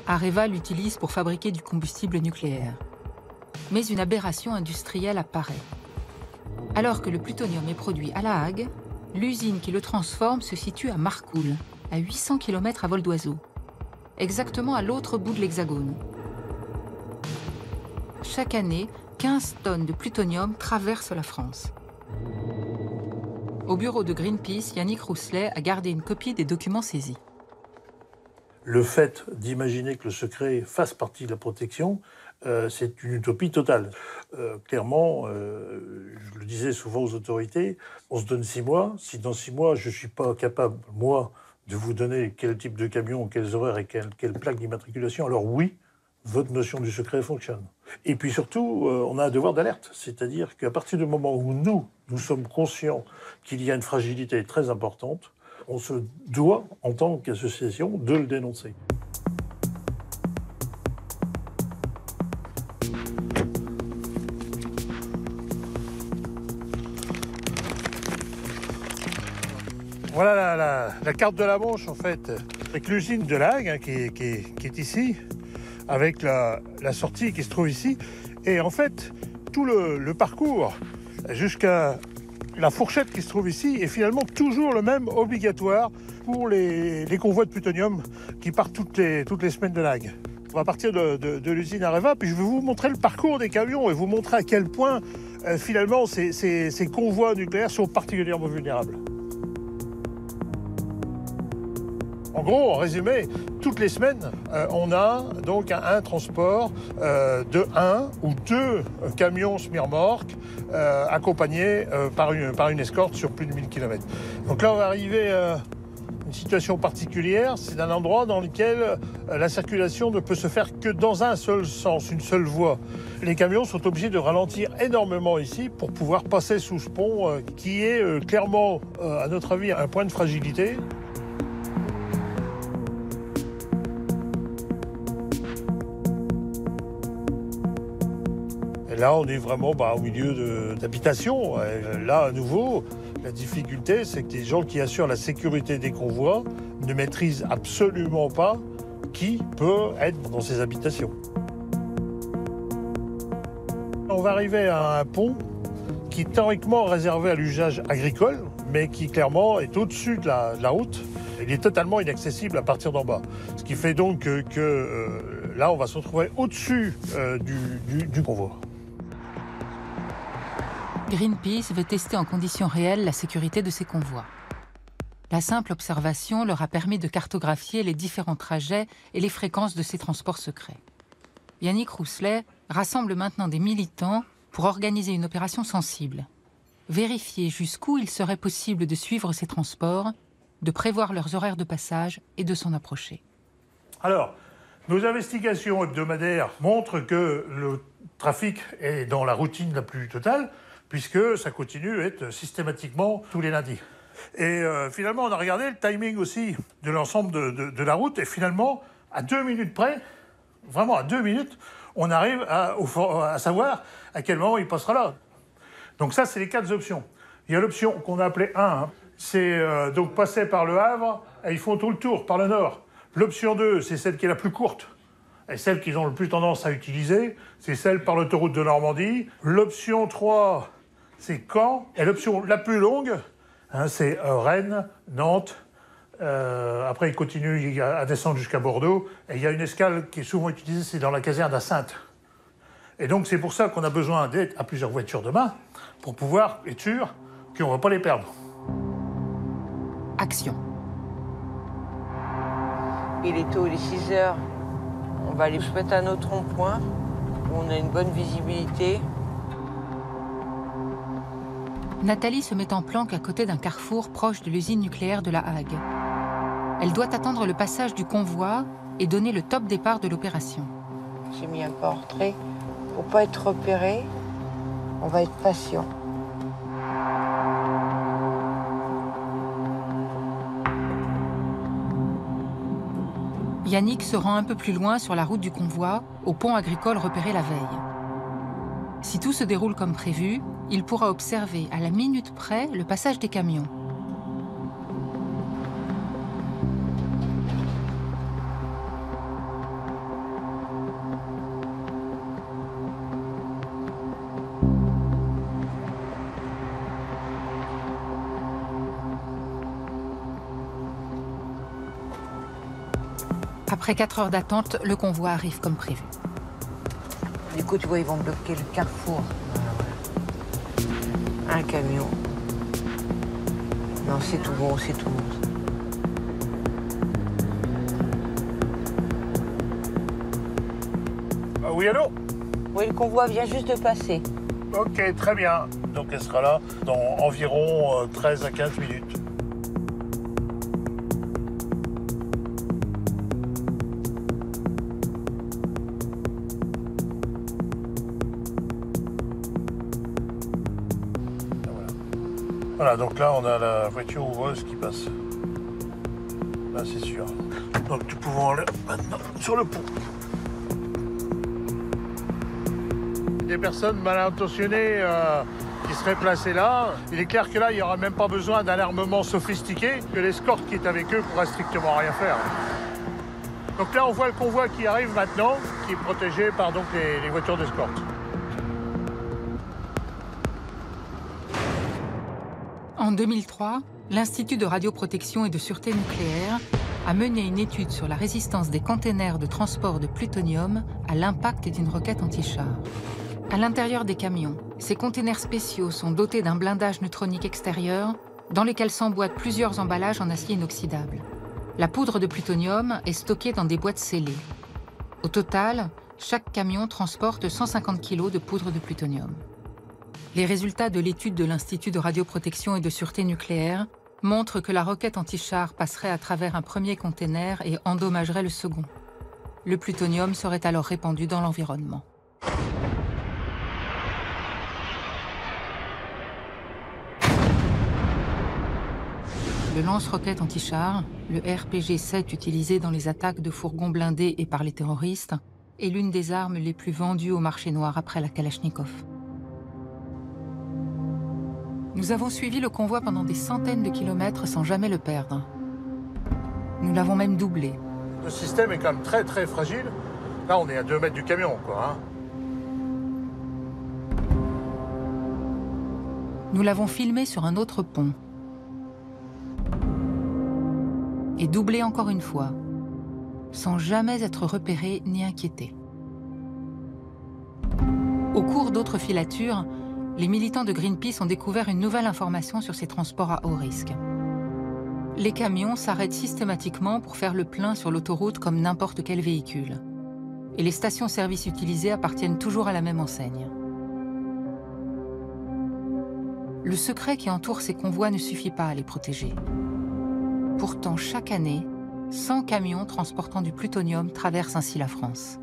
Areva l'utilise pour fabriquer du combustible nucléaire. Mais une aberration industrielle apparaît. Alors que le plutonium est produit à La Hague, l'usine qui le transforme se situe à Marcoule, à 800 km à vol d'oiseau, exactement à l'autre bout de l'Hexagone. Chaque année, 15 tonnes de plutonium traversent la France. Au bureau de Greenpeace, Yannick Rousselet a gardé une copie des documents saisis. Le fait d'imaginer que le secret fasse partie de la protection, c'est une utopie totale. Clairement, je le disais souvent aux autorités, on se donne 6 mois. Si dans 6 mois, je ne suis pas capable, moi, de vous donner quel type de camion, quels horaires et quelle plaque d'immatriculation, alors oui, votre notion du secret fonctionne. Et puis surtout, on a un devoir d'alerte. C'est-à-dire qu'à partir du moment où nous sommes conscients qu'il y a une fragilité très importante, on se doit, en tant qu'association, de le dénoncer. Voilà la carte de la Manche, en fait, avec l'usine de La Hague, hein, qui est ici, avec la sortie qui se trouve ici. Et en fait, tout le parcours jusqu'à la fourchette qui se trouve ici est finalement toujours le même, obligatoire pour les convois de plutonium qui partent toutes les semaines de La Hague. On va partir de l'usine Areva, puis je vais vous montrer le parcours des camions et vous montrer à quel point finalement ces convois nucléaires sont particulièrement vulnérables. En gros, en résumé, toutes les semaines, on a donc un transport de 1 ou 2 camions semi-remorques accompagnés par une escorte sur plus de 1000 km. Donc là, on va arriver à une situation particulière. C'est un endroit dans lequel la circulation ne peut se faire que dans un seul sens, une seule voie. Les camions sont obligés de ralentir énormément ici pour pouvoir passer sous ce pont qui est clairement, à notre avis, un point de fragilité. Et là, on est vraiment au milieu d'habitations. Là, à nouveau, la difficulté, c'est que les gens qui assurent la sécurité des convois ne maîtrisent absolument pas qui peut être dans ces habitations. On va arriver à un pont qui est théoriquement réservé à l'usage agricole, mais qui clairement est au-dessus de la route. Il est totalement inaccessible à partir d'en bas. Ce qui fait donc que là, on va se retrouver au-dessus du convoi. Greenpeace veut tester en conditions réelles la sécurité de ces convois. La simple observation leur a permis de cartographier les différents trajets et les fréquences de ces transports secrets. Yannick Rousselet rassemble maintenant des militants pour organiser une opération sensible. Vérifier jusqu'où il serait possible de suivre ces transports, de prévoir leurs horaires de passage et de s'en approcher. Alors, nos investigations hebdomadaires montrent que le trafic est dans la routine la plus totale, puisque ça continue à être systématiquement tous les lundis. Et finalement, on a regardé le timing aussi de l'ensemble de la route, et finalement, à 2 minutes près, vraiment à 2 minutes, on arrive à savoir à quel moment il passera là. Donc ça, c'est les 4 options. Il y a l'option qu'on a appelée 1, c'est donc passer par Le Havre, et ils font tout le tour par le nord. L'option 2, c'est celle qui est la plus courte, et celle qu'ils ont le plus tendance à utiliser, c'est celle par l'autoroute de Normandie. L'option 3, c'est Caen. Et l'option la plus longue, c'est Rennes, Nantes. Après, ils continuent à descendre jusqu'à Bordeaux. Et il y a une escale qui est souvent utilisée, c'est dans la caserne à Saintes. Et donc, c'est pour ça qu'on a besoin d'être à plusieurs voitures de main pour pouvoir être sûr qu'on ne va pas les perdre. Action. Il est tôt, il est 6 heures. On va aller se mettre à notre rond-point où on a une bonne visibilité. Nathalie se met en planque à côté d'un carrefour proche de l'usine nucléaire de La Hague. Elle doit attendre le passage du convoi et donner le top départ de l'opération. J'ai mis un portrait. Pour pas être repéré, on va être patient. Yannick se rend un peu plus loin sur la route du convoi, au pont agricole repéré la veille. Si tout se déroule comme prévu, il pourra observer à la minute près le passage des camions. Après 4 heures d'attente, le convoi arrive comme prévu. Du coup, tu vois, ils vont bloquer le carrefour. Un camion. Non, c'est tout bon, c'est tout bon. Ah oui, allô? Oui, le convoi vient juste de passer. Ok, très bien. Donc elle sera là dans environ 13 à 15 minutes. Voilà, donc là, on a la voiture ouvreuse qui passe. Là, c'est sûr. Donc, nous pouvons aller maintenant sur le pont. Des personnes mal intentionnées qui seraient placées là. Il est clair que là, il n'y aura même pas besoin d'un armement sophistiqué, que l'escorte qui est avec eux pourra strictement rien faire. Donc là, on voit le convoi qui arrive maintenant, qui est protégé par donc les voitures d'escorte. En 2003, l'Institut de radioprotection et de sûreté nucléaire a mené une étude sur la résistance des containers de transport de plutonium à l'impact d'une roquette anti-char. À l'intérieur des camions, ces containers spéciaux sont dotés d'un blindage neutronique extérieur dans lequel s'emboîtent plusieurs emballages en acier inoxydable. La poudre de plutonium est stockée dans des boîtes scellées. Au total, chaque camion transporte 150 kg de poudre de plutonium. Les résultats de l'étude de l'Institut de radioprotection et de sûreté nucléaire montrent que la roquette anti-char passerait à travers un premier container et endommagerait le second. Le plutonium serait alors répandu dans l'environnement. Le lance-roquette anti-char, le RPG-7 utilisé dans les attaques de fourgons blindés et par les terroristes, est l'une des armes les plus vendues au marché noir après la Kalachnikov. Nous avons suivi le convoi pendant des centaines de kilomètres sans jamais le perdre. Nous l'avons même doublé. Le système est quand même très très fragile. Là, on est à 2 mètres du camion, quoi. Nous l'avons filmé sur un autre pont. Et doublé encore une fois, sans jamais être repéré ni inquiété. Au cours d'autres filatures, les militants de Greenpeace ont découvert une nouvelle information sur ces transports à haut risque. Les camions s'arrêtent systématiquement pour faire le plein sur l'autoroute comme n'importe quel véhicule. Et les stations-service utilisées appartiennent toujours à la même enseigne. Le secret qui entoure ces convois ne suffit pas à les protéger. Pourtant, chaque année, 100 camions transportant du plutonium traversent ainsi la France.